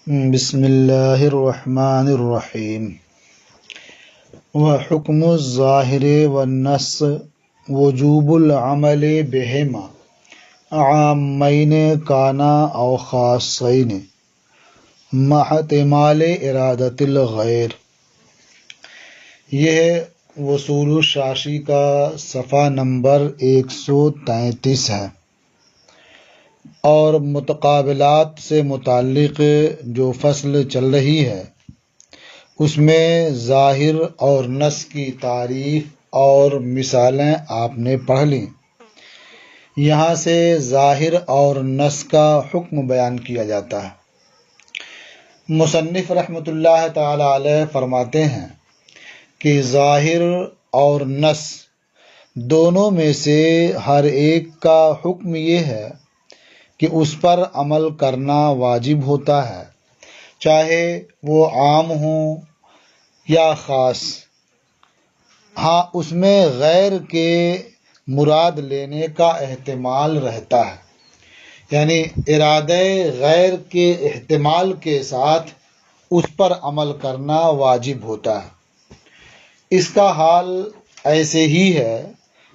بسم اللہ الرحمن الرحیم وحکم الظاہر والنص وجوب العمل بہما عامین کانا او خاصین مع احتمال ارادت الغیر۔ یہ وصول الشاشی کا صفحہ نمبر 133 ہے، اور متقابلات سے متعلق جو فصل چل رہی ہے اس میں ظاہر اور نص کی تعریف اور مثالیں آپ نے پڑھ لیں۔ یہاں سے ظاہر اور نص کا حکم بیان کیا جاتا ہے۔ مصنف رحمۃ اللہ تعالی علیہ فرماتے ہیں کہ ظاہر اور نص دونوں میں سے ہر ایک کا حکم یہ ہے کہ اس پر عمل کرنا واجب ہوتا ہے، چاہے وہ عام ہوں یا خاص۔ ہاں، اس میں غیر کے مراد لینے کا احتمال رہتا ہے، یعنی ارادہ غیر کے احتمال کے ساتھ اس پر عمل کرنا واجب ہوتا ہے۔ اس کا حال ایسے ہی ہے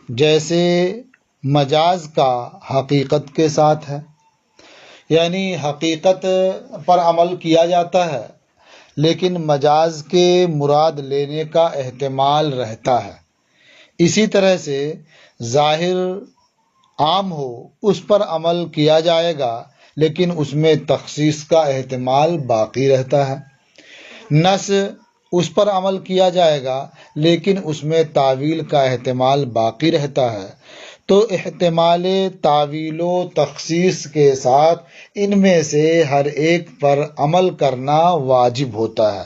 جیسے مجاز کا حقیقت کے ساتھ ہے، یعنی حقیقت پر عمل کیا جاتا ہے لیکن مجاز کے مراد لینے کا احتمال رہتا ہے۔ اسی طرح سے ظاہر عام ہو، اس پر عمل کیا جائے گا لیکن اس میں تخصیص کا احتمال باقی رہتا ہے۔ نص اس پر عمل کیا جائے گا لیکن اس میں تعویل کا احتمال باقی رہتا ہے۔ تو احتمال تعویل و تخصیص کے ساتھ ان میں سے ہر ایک پر عمل کرنا واجب ہوتا ہے۔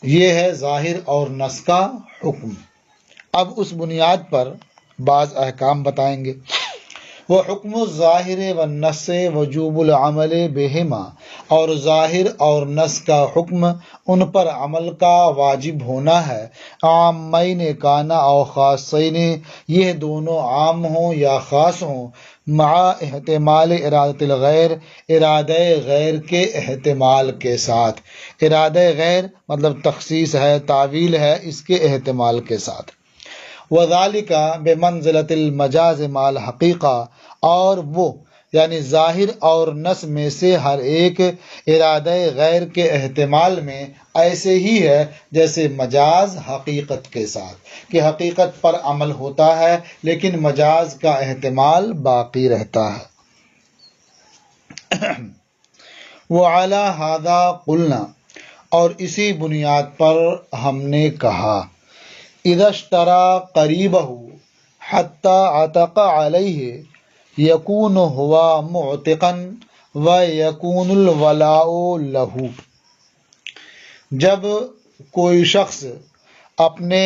یہ ہے ظاہر اور نص کا حکم۔ اب اس بنیاد پر بعض احکام بتائیں گے۔ وہ حکم الظاہر والنص وجوب العمل بہما، اور ظاہر اور نص کا حکم ان پر عمل کا واجب ہونا ہے، عامین کانا او خاصین، یہ دونوں عام ہوں یا خاص ہوں، مع احتمال ارادت الغیر، ارادہ غیر کے احتمال کے ساتھ۔ ارادہ غیر مطلب تخصیص ہے، تعویل ہے، اس کے احتمال کے ساتھ۔ وَذَلِكَ بِمَنزِلَةِ الْمَجَازِ مَعَ الْحَقِيقَةِ، اور وہ یعنی ظاہر اور نص میں سے ہر ایک ارادہ غیر کے احتمال میں ایسے ہی ہے جیسے مجاز حقیقت کے ساتھ، کہ حقیقت پر عمل ہوتا ہے لیکن مجاز کا احتمال باقی رہتا ہے۔ وَعَلَى هَذَا قُلْنَا، اور اسی بنیاد پر ہم نے کہا، اِذَا اشْتَرَى قَرِيبَهُ حَتَّى عَتَقَ عَلَيْهِ یکون ہوا معتقاً ویکون الولاء لہ۔ جب کوئی شخص اپنے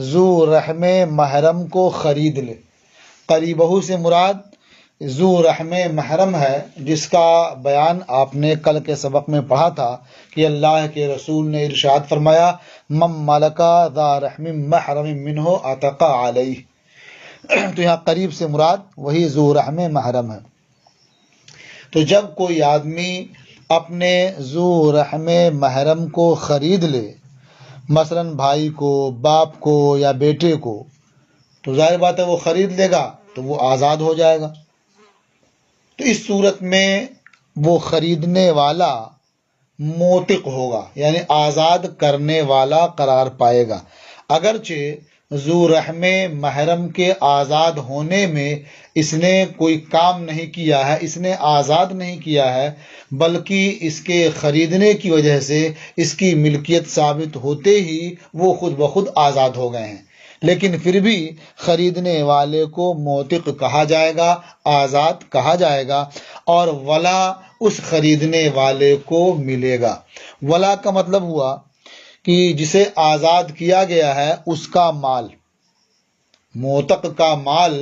ذو رحم محرم کو خرید لے، قریبہ سے مراد ذو رحم محرم ہے، جس کا بیان آپ نے کل کے سبق میں پڑھا تھا کہ اللہ کے رسول نے ارشاد فرمایا، من ملکا ذا رحم محرم منہ عتق علیہ۔ تو یہاں قریب سے مراد وہی ذو رحم محرم ہے۔ تو جب کوئی آدمی اپنے ذو رحم محرم کو خرید لے، مثلا بھائی کو، باپ کو یا بیٹے کو، تو ظاہر بات ہے وہ خرید لے گا تو وہ آزاد ہو جائے گا۔ تو اس صورت میں وہ خریدنے والا موتق ہوگا، یعنی آزاد کرنے والا قرار پائے گا، اگرچہ ذو رحم محرم کے آزاد ہونے میں اس نے کوئی کام نہیں کیا ہے، اس نے آزاد نہیں کیا ہے، بلکہ اس کے خریدنے کی وجہ سے اس کی ملکیت ثابت ہوتے ہی وہ خود بخود آزاد ہو گئے ہیں، لیکن پھر بھی خریدنے والے کو موتق کہا جائے گا، آزاد کہا جائے گا، اور ولا اس خریدنے والے کو ملے گا۔ ولا کا مطلب ہوا کہ جسے آزاد کیا گیا ہے اس کا مال، موتق کا مال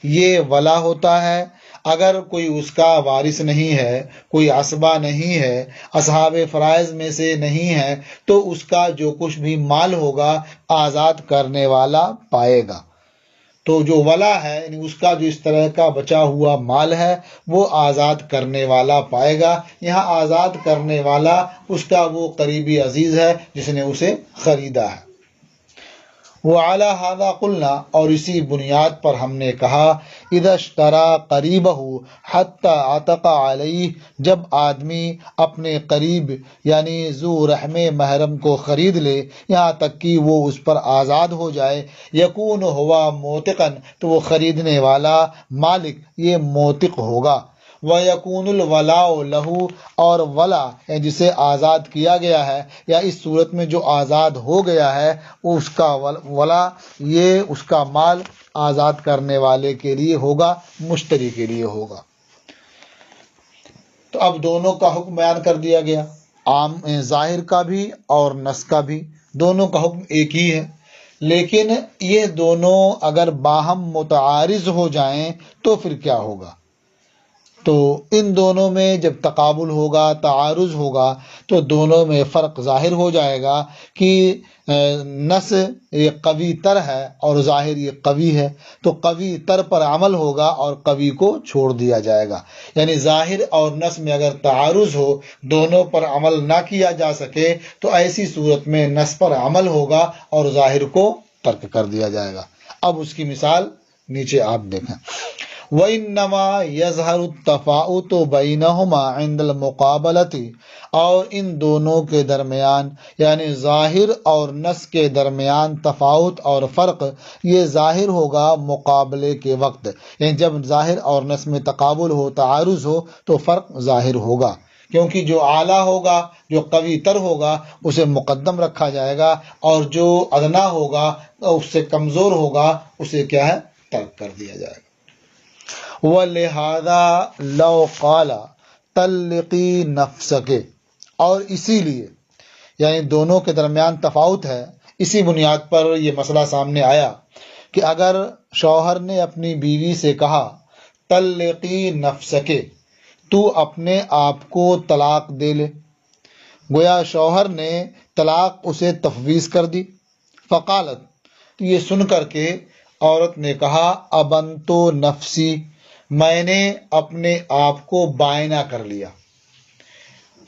یہ ولا ہوتا ہے۔ اگر کوئی اس کا وارث نہیں ہے، کوئی عصبہ نہیں ہے، اصحاب فرائض میں سے نہیں ہے، تو اس کا جو کچھ بھی مال ہوگا آزاد کرنے والا پائے گا۔ تو جو ولا ہے یعنی اس کا جو اس طرح کا بچا ہوا مال ہے وہ آزاد کرنے والا پائے گا۔ یہاں آزاد کرنے والا اس کا وہ قریبی عزیز ہے جس نے اسے خریدا ہے۔ وعلی ھذا قلنا، اور اسی بنیاد پر ہم نے کہا، اذا اشترى قریبہ حتی عتق علیہ، جب آدمی اپنے قریب یعنی ذو رحم محرم کو خرید لے یہاں تک کہ وہ اس پر آزاد ہو جائے، یکون ہوا موتقا، تو وہ خریدنے والا مالک یہ موتق ہوگا، وَيَكُونُ الْوَلَاءُ لَهُ، اور ولا جسے آزاد کیا گیا ہے یا اس صورت میں جو آزاد ہو گیا ہے اس کا ولا یہ اس کا مال آزاد کرنے والے کے لیے ہوگا، مشتری کے لیے ہوگا۔ تو اب دونوں کا حکم بیان کر دیا گیا، عام ظاہر کا بھی اور نص کا بھی، دونوں کا حکم ایک ہی ہے، لیکن یہ دونوں اگر باہم متعارض ہو جائیں تو پھر کیا ہوگا؟ تو ان دونوں میں جب تقابل ہوگا، تعارض ہوگا، تو دونوں میں فرق ظاہر ہو جائے گا کہ نص یہ قوی تر ہے اور ظاہر یہ قوی ہے، تو قوی تر پر عمل ہوگا اور قوی کو چھوڑ دیا جائے گا۔ یعنی ظاہر اور نص میں اگر تعارض ہو، دونوں پر عمل نہ کیا جا سکے، تو ایسی صورت میں نص پر عمل ہوگا اور ظاہر کو ترک کر دیا جائے گا۔ اب اس کی مثال نیچے آپ دیکھیں، وَإِنَّمَا يَظْهَرُ التَّفَاؤُتُ بَيْنَهُمَا عِنْدَ الْمُقَابَلَةِ، اور ان دونوں کے درمیان یعنی ظاہر اور نص کے درمیان تفاوت اور فرق یہ ظاہر ہوگا مقابلے کے وقت، یعنی جب ظاہر اور نص میں تقابل ہو، تعارض ہو، تو فرق ظاہر ہوگا، کیونکہ جو اعلیٰ ہوگا، جو قوی تر ہوگا اسے مقدم رکھا جائے گا، اور جو ادنا ہوگا اس سے کمزور ہوگا اسے کیا ہے، ترک کر دیا جائے گا۔ وَلِهَذَا لَوْ قَالَ طَلِّقِي نَفْسَكِ، اور اسی لیے یعنی دونوں کے درمیان تفاوت ہے، اسی بنیاد پر یہ مسئلہ سامنے آیا کہ اگر شوہر نے اپنی بیوی سے کہا طَلِّقِي نَفْسَكِ، تو اپنے آپ کو طلاق دے لے، گویا شوہر نے طلاق اسے تفویض کر دی، فقالت، تو یہ سن کر کے عورت نے کہا ابنتو نفسی، میں نے اپنے آپ کو بائنا کر لیا۔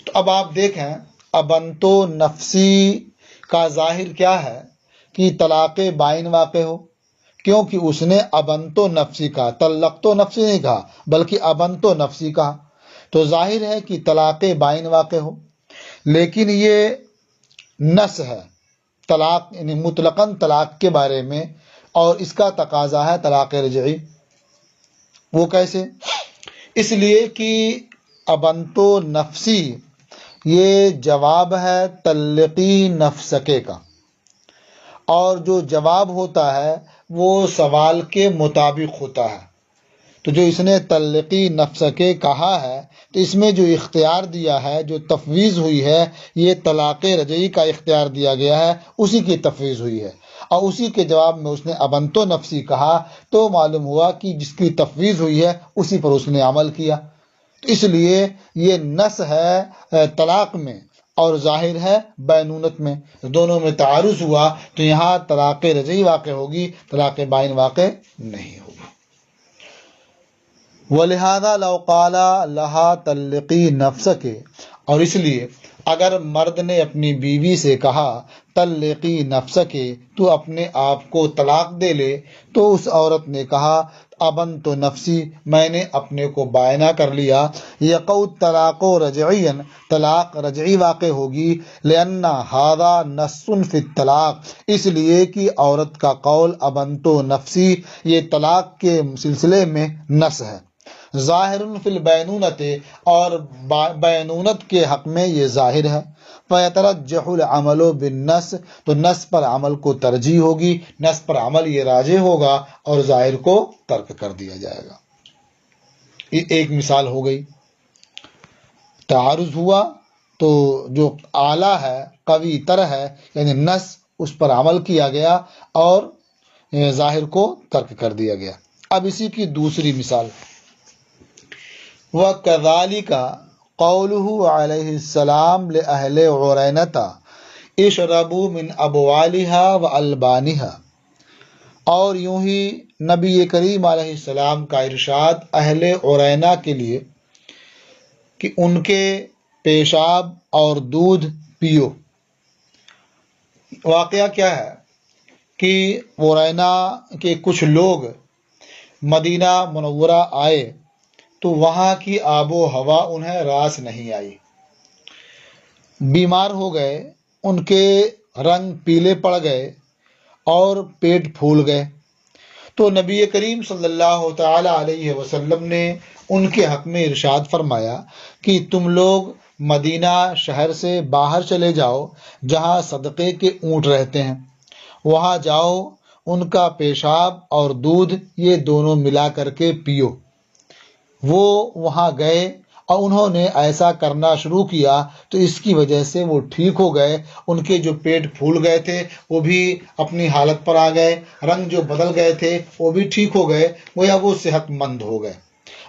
تو اب آپ دیکھیں ابنتو نفسی کا ظاہر کیا ہے کہ طلاق بائن واقع ہو، کیونکہ اس نے ابنتو نفسی کہا، طلقتو نفسی نہیں کہا بلکہ ابنتو نفسی کہا، تو ظاہر ہے کہ طلاق بائن واقع ہو، لیکن یہ نص ہے طلاق یعنی مطلقاً طلاق کے بارے میں، اور اس کا تقاضا ہے طلاق رجعی۔ وہ کیسے؟ اس لیے کہ ابنتو نفسی یہ جواب ہے طلقی نفسکے کا، اور جو جواب ہوتا ہے وہ سوال کے مطابق ہوتا ہے، تو جو اس نے طلقی نفسکے کہا ہے تو اس میں جو اختیار دیا ہے، جو تفویض ہوئی ہے، یہ طلاق رجعی کا اختیار دیا گیا ہے، اسی کی تفویض ہوئی ہے، اور اسی کے جواب میں اس نے ابنتو نفسی کہا، تو معلوم ہوا کہ جس کی تفویض ہوئی ہے اسی پر اس نے عمل کیا، تو اس لیے یہ نص ہے طلاق میں اور ظاہر ہے بینونت میں، دونوں میں تعارض ہوا تو یہاں طلاق رجعی واقع ہوگی، طلاق بائن واقع نہیں ہوگی۔ وَلِهَذَا لَوْ قَالَ لَهَا طَلِّقِي نَفْسَكِ، اور اس لیے اگر مرد نے اپنی بیوی سے کہا طلقی نفسک، تو اپنے آپ کو طلاق دے لے، تو اس عورت نے کہا ابنتو نفسی، میں نے اپنے کو بائنا کر لیا، یقع الطلاق رجعیا، طلاق رجعی واقع ہوگی، لأن ھذا نص فی الطلاق، اس لیے کہ عورت کا قول ابنتو نفسی یہ طلاق کے سلسلے میں نص ہے، ظاہر فی البینونت، اور بینونت کے حق میں یہ ظاہر ہے، فیترجح العمل بالنص، تو نص پر عمل کو ترجیح ہوگی، نص پر عمل یہ راجح ہوگا اور ظاہر کو ترک کر دیا جائے گا۔ یہ ایک مثال ہو گئی، تعارض ہوا تو جو اعلیٰ ہے قوی تر ہے یعنی نص اس پر عمل کیا گیا اور ظاہر کو ترک کر دیا گیا۔ اب اسی کی دوسری مثال، وَكَذَلِكَ قَوْلُهُ علیہ السلام لِأَهْلِ عُرَيْنَةَ اشربوا من ابوالها وَأَلْبَانِهَا، اور یوں ہی نبی کریم علیہ السلام کا ارشاد اہل عرینہ کے لیے کہ ان کے پیشاب اور دودھ پیو۔ واقعہ کیا ہے کہ عرینہ کے کچھ لوگ مدینہ منورہ آئے تو وہاں کی آب و ہوا انہیں راس نہیں آئی، بیمار ہو گئے، ان کے رنگ پیلے پڑ گئے اور پیٹ پھول گئے۔ تو نبی کریم صلی اللہ تعالی علیہ وسلم نے ان کے حق میں ارشاد فرمایا کہ تم لوگ مدینہ شہر سے باہر چلے جاؤ جہاں صدقے کے اونٹ رہتے ہیں، وہاں جاؤ، ان کا پیشاب اور دودھ یہ دونوں ملا کر کے پیو۔ وہ وہاں گئے اور انہوں نے ایسا کرنا شروع کیا تو اس کی وجہ سے وہ ٹھیک ہو گئے، ان کے جو پیٹ پھول گئے تھے وہ بھی اپنی حالت پر آ گئے، رنگ جو بدل گئے تھے وہ بھی ٹھیک ہو گئے، گویا وہ صحت مند ہو گئے۔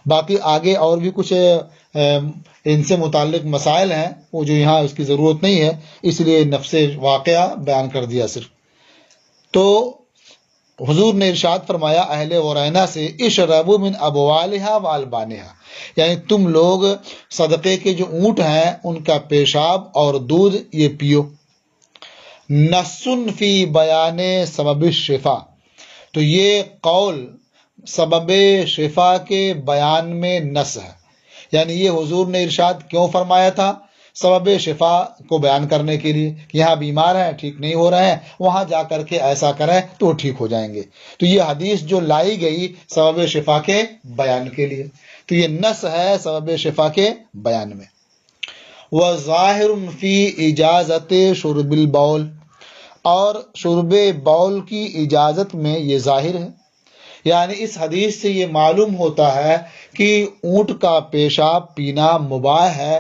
باقی آگے اور بھی کچھ ان سے متعلق مسائل ہیں، وہ جو یہاں اس کی ضرورت نہیں ہے، اس لیے نفس واقعہ بیان کر دیا صرف۔ تو حضور نے ارشاد فرمایا اہل عرینہ سے اشربوا من ابوالہا والبانہا، یعنی تم لوگ صدقے کے جو اونٹ ہیں ان کا پیشاب اور دودھ یہ پیو۔ نص فی بیان سبب الشفا، تو یہ قول سبب شفا کے بیان میں نص ہے، یعنی یہ حضور نے ارشاد کیوں فرمایا تھا؟ سبب شفا کو بیان کرنے کے لیے کہ یہاں بیمار ہیں، ٹھیک نہیں ہو رہے ہیں، وہاں جا کر کے ایسا کریں تو وہ ٹھیک ہو جائیں گے۔ تو یہ حدیث جو لائی گئی سبب شفا کے بیان کے لیے، تو یہ نص ہے سبب شفا کے بیان میں۔ وَظَاهِرٌ فِي إِجَازَةِ شُرْبِ الْبَوْلِ، اور شرب بول کی اجازت میں یہ ظاہر ہے، یعنی اس حدیث سے یہ معلوم ہوتا ہے کہ اونٹ کا پیشاب پینا مباح ہے،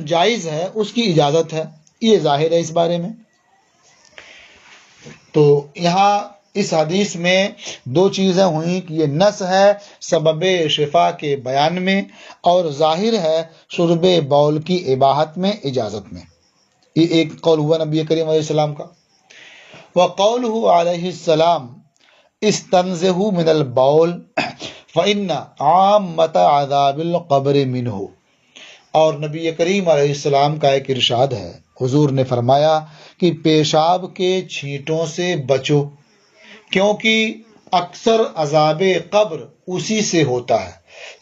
جائز ہے، اس کی اجازت ہے، یہ ظاہر ہے اس بارے میں۔ تو یہاں اس حدیث میں دو چیزیں ہوئیں کہ یہ نص ہے سبب شفا کے بیان میں، اور ظاہر ہے شرب بول کی اباحت میں، اجازت میں۔ یہ ایک قول ہوا نبی کریم علیہ السلام کا۔ وقوله علیہ السلام استنزہوا من البول فإن عامۃ عذاب القبر منہ، اور نبی کریم علیہ السلام کا ایک ارشاد ہے، حضور نے فرمایا کہ پیشاب کے چھینٹوں سے بچو، کیونکہ اکثر عذاب قبر اسی سے ہوتا ہے،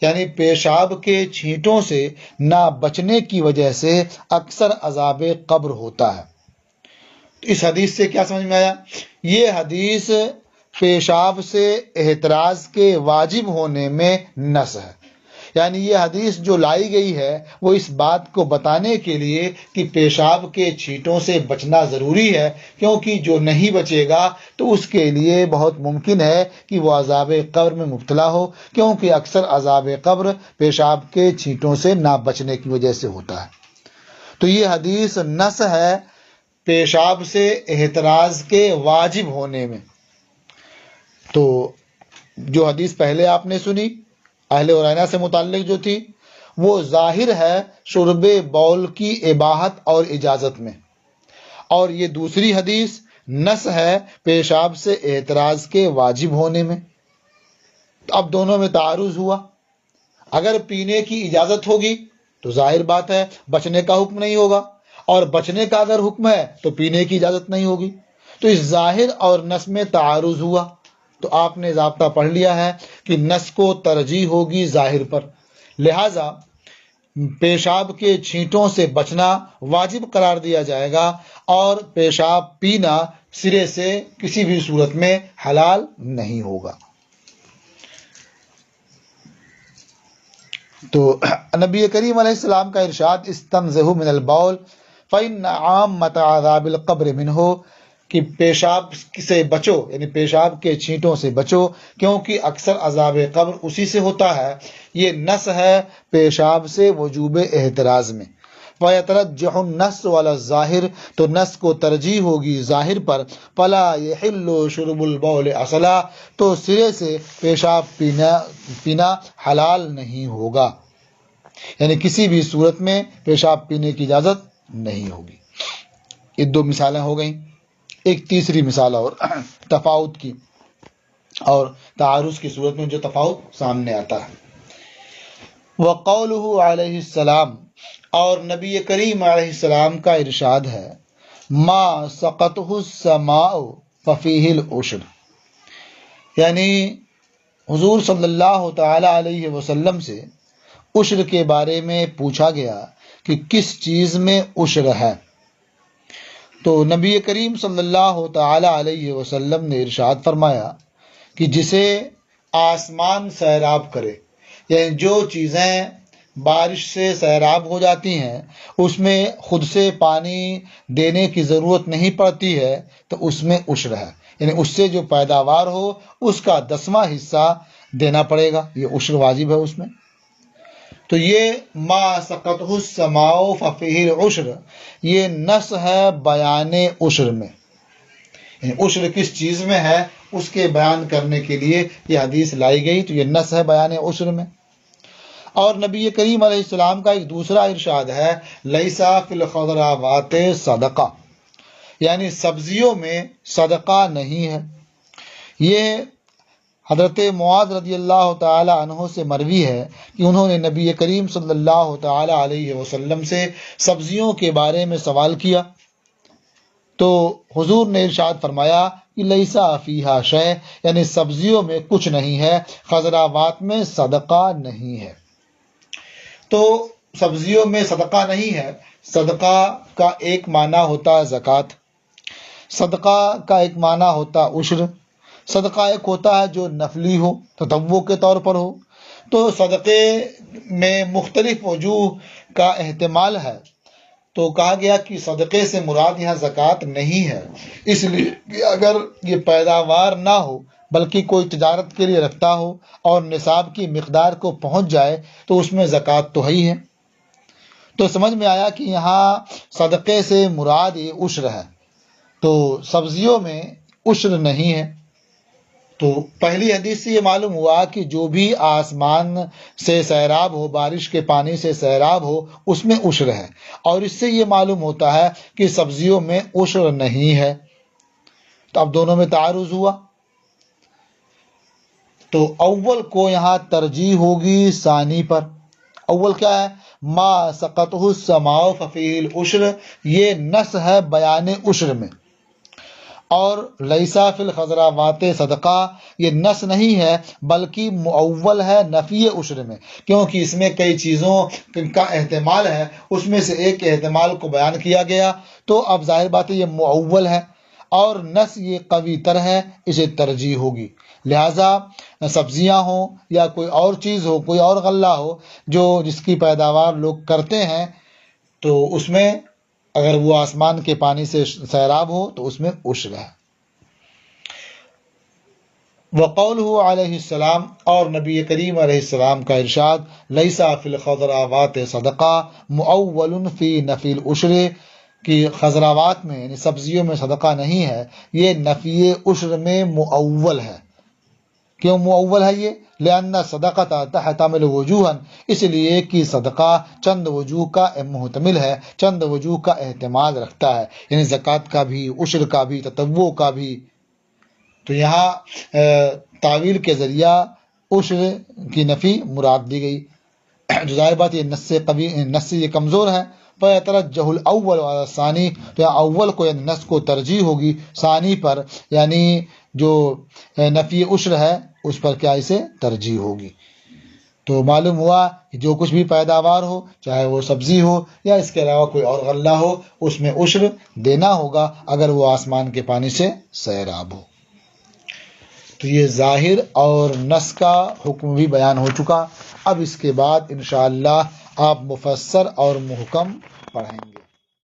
یعنی پیشاب کے چھینٹوں سے نہ بچنے کی وجہ سے اکثر عذاب قبر ہوتا ہے۔ تو اس حدیث سے کیا سمجھ میں آیا؟ یہ حدیث پیشاب سے احتراز کے واجب ہونے میں نص ہے، یعنی یہ حدیث جو لائی گئی ہے وہ اس بات کو بتانے کے لیے کہ پیشاب کے چھینٹوں سے بچنا ضروری ہے، کیونکہ جو نہیں بچے گا تو اس کے لیے بہت ممکن ہے کہ وہ عذاب قبر میں مبتلا ہو، کیونکہ اکثر عذاب قبر پیشاب کے چھینٹوں سے نہ بچنے کی وجہ سے ہوتا ہے۔ تو یہ حدیث نص ہے پیشاب سے احتراز کے واجب ہونے میں۔ تو جو حدیث پہلے آپ نے سنی اہل عرینہ سے متعلق جو تھی، وہ ظاہر ہے شرب بول کی اباحت اور اجازت میں، اور یہ دوسری حدیث نص ہے پیشاب سے احتراز کے واجب ہونے میں۔ اب دونوں میں تعارض ہوا، اگر پینے کی اجازت ہوگی تو ظاہر بات ہے بچنے کا حکم نہیں ہوگا، اور بچنے کا اگر حکم ہے تو پینے کی اجازت نہیں ہوگی، تو اس ظاہر اور نص میں تعارض ہوا۔ تو آپ نے ضابطہ پڑھ لیا ہے کہ نص کو ترجیح ہوگی ظاہر پر، لہذا پیشاب کے چھینٹوں سے بچنا واجب قرار دیا جائے گا، اور پیشاب پینا سرے سے کسی بھی صورت میں حلال نہیں ہوگا۔ تو نبی کریم علیہ السلام کا ارشاد استنزہوا من البول فإن عامۃ عذاب القبر منہ، کہ پیشاب سے بچو، یعنی پیشاب کے چھینٹوں سے بچو، کیونکہ اکثر عذاب قبر اسی سے ہوتا ہے۔ یہ نص ہے پیشاب سے وجوب احتراز میں۔ وَيَتَرَجَّحُ النَّصُّ عَلَى الظَّاهِرِ، تو نص کو ترجیح ہوگی ظاہر پر۔ فَلَا يَحِلُّ شُرْبُ الْبَوْلِ أَصْلًا، تو سرے سے پیشاب پینا حلال نہیں ہوگا، یعنی کسی بھی صورت میں پیشاب پینے کی اجازت نہیں ہوگی۔ یہ دو مثالیں ہو گئیں، ایک تیسری مثال اور تفاوت کی۔ اور تعارض کی صورت میں جو تفاوت سامنے آتا ہے۔ وقولہ علیہ السلام، اور نبی کریم علیہ السلام کا ارشاد ہے، ما سقطہ السماء ففیہ العشر، یعنی حضور صلی اللہ تعالی علیہ وسلم سے عشر کے بارے میں پوچھا گیا کہ کس چیز میں عشر ہے، تو نبی کریم صلی اللہ تعالی علیہ وسلم نے ارشاد فرمایا کہ جسے آسمان سیراب کرے، یعنی جو چیزیں بارش سے سیراب ہو جاتی ہیں اس میں خود سے پانی دینے کی ضرورت نہیں پڑتی ہے، تو اس میں عشر ہے، یعنی اس سے جو پیداوار ہو اس کا 10واں حصہ دینا پڑے گا، یہ عشر واجب ہے اس میں۔ تو یہ ما سقطہ السماء ففیہ العشر، یہ نص ہے بیان عشر میں، یعنی عشر کس چیز میں ہے اس کے بیان کرنے کے لیے یہ حدیث لائی گئی، تو یہ نص ہے بیان عشر میں۔ اور نبی کریم علیہ السلام کا ایک دوسرا ارشاد ہے، لیسا فی الخضروات صدقہ، یعنی سبزیوں میں صدقہ نہیں ہے۔ یہ حضرت معاذ رضی اللہ تعالی عنہ سے مروی ہے کہ انہوں نے نبی کریم صلی اللہ تعالی علیہ وسلم سے سبزیوں کے بارے میں سوال کیا، تو حضور نے ارشاد فرمایا کہ لیسا فیہا شیء، یعنی سبزیوں میں کچھ نہیں ہے، خضراوات میں صدقہ نہیں ہے۔ تو سبزیوں میں صدقہ نہیں ہے، صدقہ کا ایک معنی ہوتا ہے زکوٰۃ، صدقہ کا ایک معنی ہوتا عشر، صدقہ ایک ہوتا ہے جو نفلی ہو، تطوع کے طور پر ہو۔ تو صدقے میں مختلف وجوہ کا احتمال ہے، تو کہا گیا کہ صدقے سے مراد یہاں زکوٰۃ نہیں ہے، اس لیے کہ اگر یہ پیداوار نہ ہو بلکہ کوئی تجارت کے لیے رکھتا ہو اور نصاب کی مقدار کو پہنچ جائے تو اس میں زکوٰۃ تو ہے ہی ہے۔ تو سمجھ میں آیا کہ یہاں صدقے سے مراد یہ عشر ہے، تو سبزیوں میں عشر نہیں ہے۔ تو پہلی حدیث سے یہ معلوم ہوا کہ جو بھی آسمان سے سیراب ہو، بارش کے پانی سے سیراب ہو، اس میں عشر ہے، اور اس سے یہ معلوم ہوتا ہے کہ سبزیوں میں عشر نہیں ہے۔ تو اب دونوں میں تعارض ہوا، تو اول کو یہاں ترجیح ہوگی ثانی پر۔ اول کیا ہے؟ ما سقطہ السماء ففیہ العشر، یہ نص ہے بیان عشر میں، اور لیسا فی الخضروات صدقہ یہ نص نہیں ہے بلکہ مؤول ہے نفی عشر میں، کیونکہ اس میں کئی چیزوں کا احتمال ہے، اس میں سے ایک احتمال کو بیان کیا گیا، تو اب ظاہر بات ہے یہ مؤول ہے، اور نص یہ قوی تر ہے، اسے ترجیح ہوگی۔ لہٰذا سبزیاں ہوں یا کوئی اور چیز ہو، کوئی اور غلہ ہو جو جس کی پیداوار لوگ کرتے ہیں، تو اس میں اگر وہ آسمان کے پانی سے سیراب ہو تو اس میں عشر ہے۔ وقولہ علیہ السلام، اور نبی کریم علیہ السلام کا ارشاد، لیسا فی الخضروات صدقہ مؤول فی نفی العشر، کہ خضراوات میں یعنی سبزیوں میں صدقہ نہیں ہے، یہ نفی عشر میں مؤول ہے۔ کیوں مؤول ہے یہ؟ لأن صدقۃ تحتمل وجوہا، اس لیے کہ صدقہ چند وجوہ کا محتمل ہے، چند وجوہ کا احتمال رکھتا ہے، یعنی زکوٰۃ کا بھی، عشر کا بھی، تطوع کا بھی۔ تو یہاں تعویل کے ذریعہ عشر کی نفی مراد دی گئی، جو ظاہر بات یہ نص یہ کمزور ہے، فَيَتَرَجَّحُ الْأَوَّلُ عَلَى الثَّانِي، تو یہاں اول کو یعنی نص کو ترجیح ہوگی ثانی پر، یعنی جو نفی عشر ہے اس پر کیا اسے ترجیح ہوگی۔ تو معلوم ہوا کہ جو کچھ بھی پیداوار ہو، چاہے وہ سبزی ہو یا اس کے علاوہ کوئی اور غلہ ہو، اس میں عشر دینا ہوگا اگر وہ آسمان کے پانی سے سیراب ہو۔ تو یہ ظاہر اور نص کا حکم بھی بیان ہو چکا، اب اس کے بعد انشاءاللہ آپ مفسر اور محکم پڑھیں گے۔